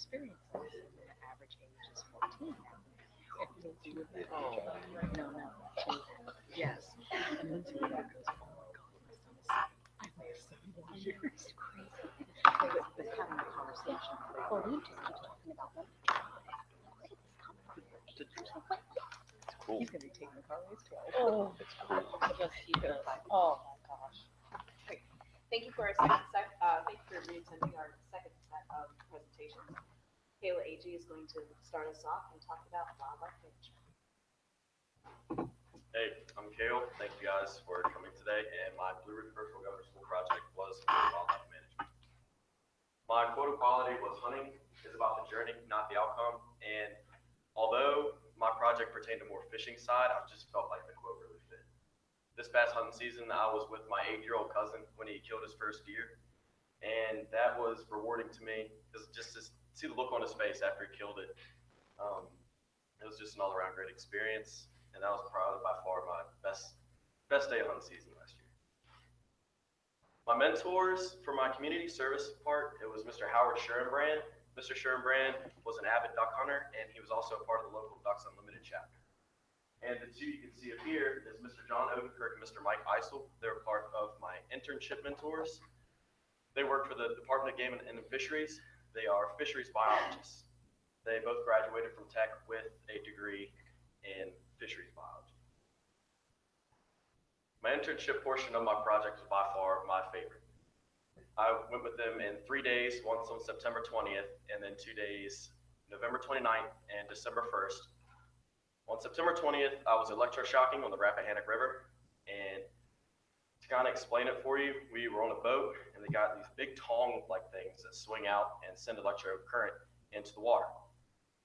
experiences. And the average age is 14 now. And Lindsay would be, oh, no, no, two, yes. And Lindsay would goes, oh my God, my son is 7. I only have 7 more years. It's crazy. But having a conversation. Well, we just keep talking about them. Look at this company. It's cool. He's going to be taking the car when he's 12. Oh, It's cool. yes, he does. Oh my gosh. Thank you for re-attending our second set of presentations. CAgee is going to start us off and talk about wildlife management. Hey, I'm Kale. Thank you guys for coming today. And my Blue Ridge Virtual Governor School project was wildlife management. My quote of quality was hunting is about the journey, not the outcome. And although my project pertained to more fishing side, I just felt like the quote really fit. This past hunting season, I was with my 8-year-old cousin when he killed his first deer. And that was rewarding to me, because just to see the look on his face after he killed it, it was just an all-around great experience. And that was probably by far my best day of hunting season last year. My mentors for my community service part, it was Mr. Howard Schurenbrand. Mr. Schurenbrand was an avid duck hunter, and he was also a part of the local Ducks Unlimited chapter. And the two you can see up here is Mr. John Odenkirk and Mr. Mike Eisel. They're part of my internship mentors. They work for the Department of Game and Fisheries. They are fisheries biologists. They both graduated from Tech with a degree in fisheries biology. My internship portion of my project was by far my favorite. I went with them in 3 days, once on September 20th, and then 2 days, November 29th and December 1st. On September 20th, I was electroshocking on the Rappahannock River, and to kind of explain it for you, we were on a boat, and they got these big tong-like things that swing out and send electric current into the water.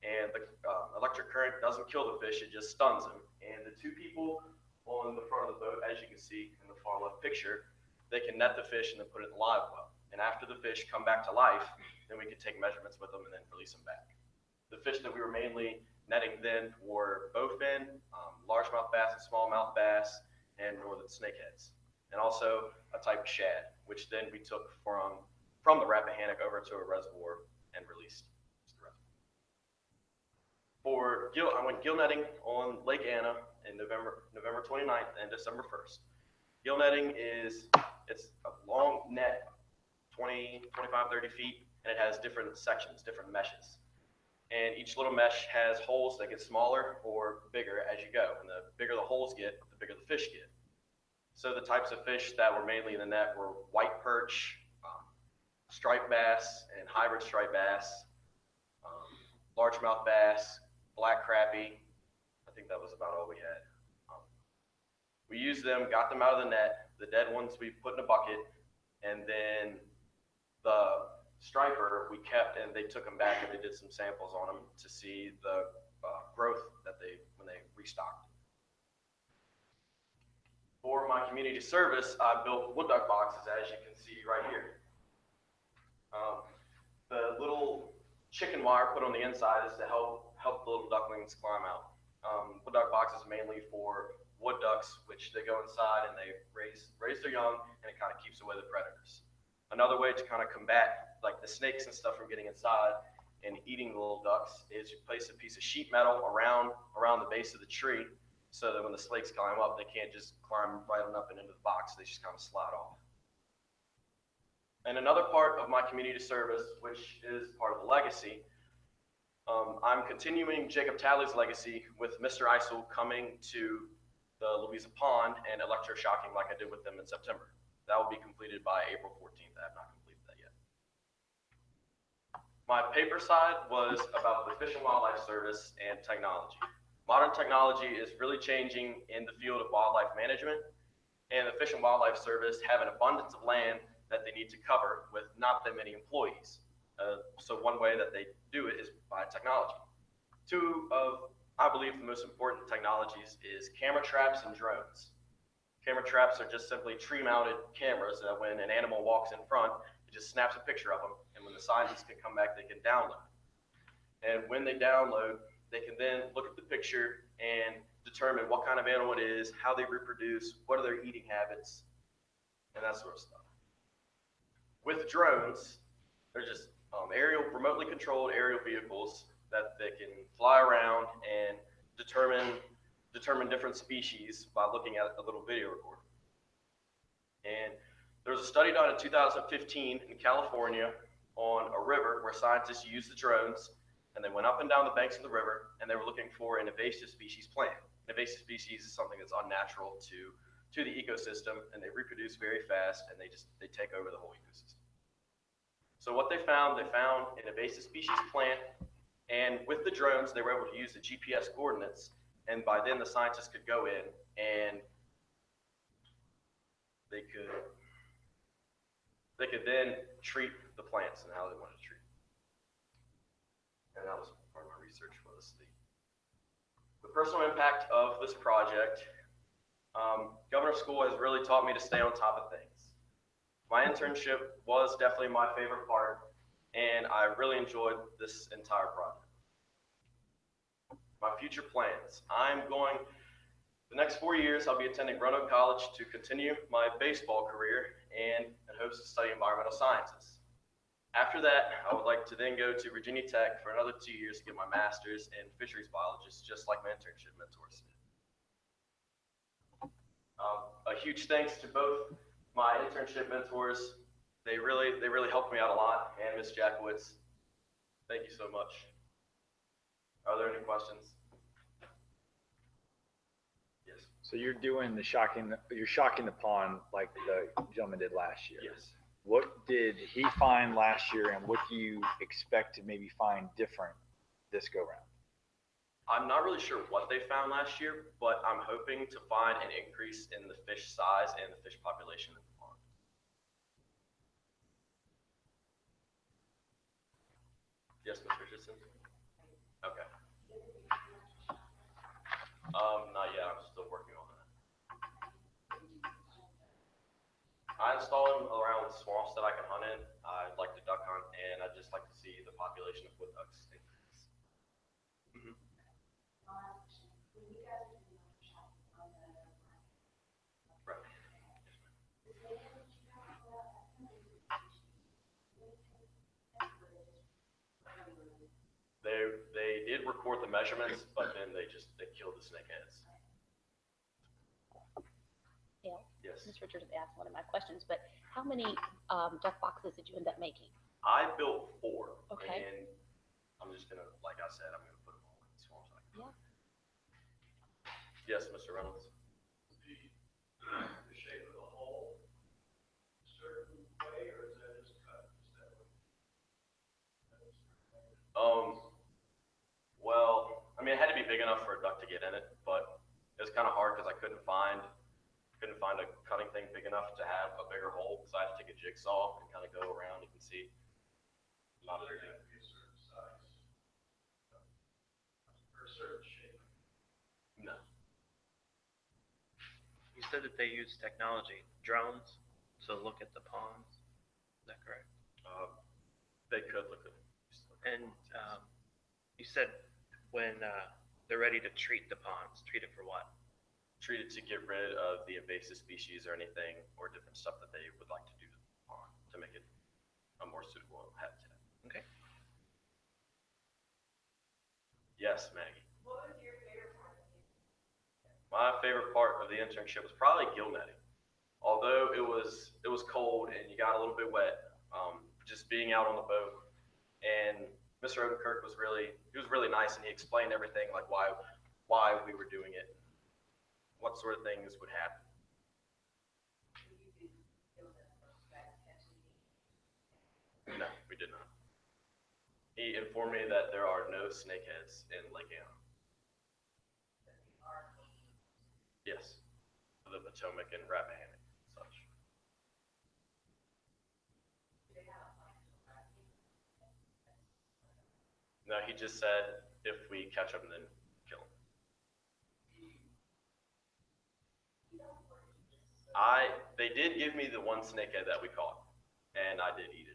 And the electric current doesn't kill the fish, it just stuns them. And the two people on the front of the boat, as you can see in the far left picture, they can net the fish and then put it in the live well. And after the fish come back to life, then we can take measurements with them and then release them back. The fish that we were mainly netting then were bowfin, largemouth bass and smallmouth bass, and northern snakeheads. And also a type of shad, which then we took from the Rappahannock over to a reservoir and released to the reservoir. I went gill netting on Lake Anna in November 29th and December 1st. Gill netting it's a long net, 20, 25, 30 feet, and it has different sections, different meshes. And each little mesh has holes that get smaller or bigger as you go. And the bigger the holes get, the bigger the fish get. So the types of fish that were mainly in the net were white perch, striped bass, and hybrid striped bass, largemouth bass, black crappie. I think that was about all we had. We used them, got them out of the net. The dead ones we put in a bucket, and then the striper we kept, and they took them back and they did some samples on them to see the growth that when they restocked. For my community service, I built wood duck boxes, as you can see right here. The little chicken wire put on the inside is to help the little ducklings climb out. Wood duck boxes mainly for wood ducks, which they go inside and they raise their young, and it kind of keeps away the predators. Another way to kind of combat like the snakes and stuff from getting inside and eating the little ducks is you place a piece of sheet metal around the base of the tree, so that when the snakes climb up, they can't just climb right on up and into the box. They just kind of slide off. And another part of my community service, which is part of the legacy, I'm continuing Jacob Talley's legacy with Mr. Eisel coming to the Louisa Pond and electroshocking like I did with them in September. That will be completed by April 14th. I have not completed that yet. My paper side was about the Fish and Wildlife Service and technology. Modern technology is really changing in the field of wildlife management, and the Fish and Wildlife Service have an abundance of land that they need to cover with not that many employees. So one way that they do it is by technology. Two of, I believe, the most important technologies is camera traps and drones. Camera traps are just simply tree-mounted cameras that when an animal walks in front, it just snaps a picture of them, and when the scientists can come back, they can download. And when they download, they can then look at the picture and determine what kind of animal it is, how they reproduce, what are their eating habits, and that sort of stuff. With drones, there's just remotely controlled aerial vehicles that they can fly around and determine different species by looking at a little video recorder. And there was a study done in 2015 in California on a river where scientists used the drones, and they went up and down the banks of the river, and they were looking for an invasive species plant. An invasive species is something that's unnatural to the ecosystem, and they reproduce very fast, and they take over the whole ecosystem. So what they found an invasive species plant, and with the drones, they were able to use the GPS coordinates, and by then the scientists could go in and they could then treat the plants and how they wanted to treat them. And that was part of my research, was the personal impact of this project. Governor School has really taught me to stay on top of things. My internship was definitely my favorite part, and I really enjoyed this entire project. My future plans. The next 4 years, I'll be attending Roanoke College to continue my baseball career and in hopes to study environmental sciences. After that, I would like to then go to Virginia Tech for another 2 years to get my master's in fisheries biologist, just like my internship mentors did. A huge thanks to both my internship mentors. They really helped me out a lot, and Ms. Jackowitz, thank you so much. Are there any questions? Yes. So you're doing you're shocking the pond like the gentleman did last year. Yes. What did he find last year, and what do you expect to maybe find different this go round? I'm not really sure what they found last year, but I'm hoping to find an increase in the fish size and the fish population in the pond. Yes, Ms. Richardson? Okay. Not yet. I'm still working on that. I install them around swamps that I can hunt in. I like to duck hunt, and I just like to see the population of wood ducks increase. Mm-hmm. Right. They did record the measurements, but then they killed the snakeheads. Yeah. Yes. Ms. Richards asked one of my questions, but how many duck boxes did you end up making? I built 4. Okay. And I'm just gonna, like I said, I'm gonna put them all in the swamps. Yeah. Yes, Mr. Reynolds. The shape of the hole a certain way, or is that just cut that way? Well, I mean, it had to be big enough for a duck to get in it, but it was kind of hard because I couldn't find a cutting thing big enough to have a bigger hole, so I had to take a jigsaw and kind of go around. You can see. Not very big. Be a certain size or a certain shape. No. You said that they use technology, drones, to look at the ponds. Is that correct? They could look at. And you said when they're ready to treat the ponds, treat it for what? Treated to get rid of the invasive species or anything or different stuff that they would like to do to the pond to make it a more suitable habitat. Okay. Yes, Maggie. What was your favorite part of the My favorite part of the internship was probably gill netting. Although it was cold and you got a little bit wet, just being out on the boat. And Mr. Odenkirk was really nice, and he explained everything, like why we were doing it, what sort of things would happen. No, we did not. He informed me that there are no snakeheads in Lake Anna. Yes, the Potomac and Rappahannock and such. No, he just said if we catch them, then kill them. They did give me the one snakehead that we caught, and I did eat it.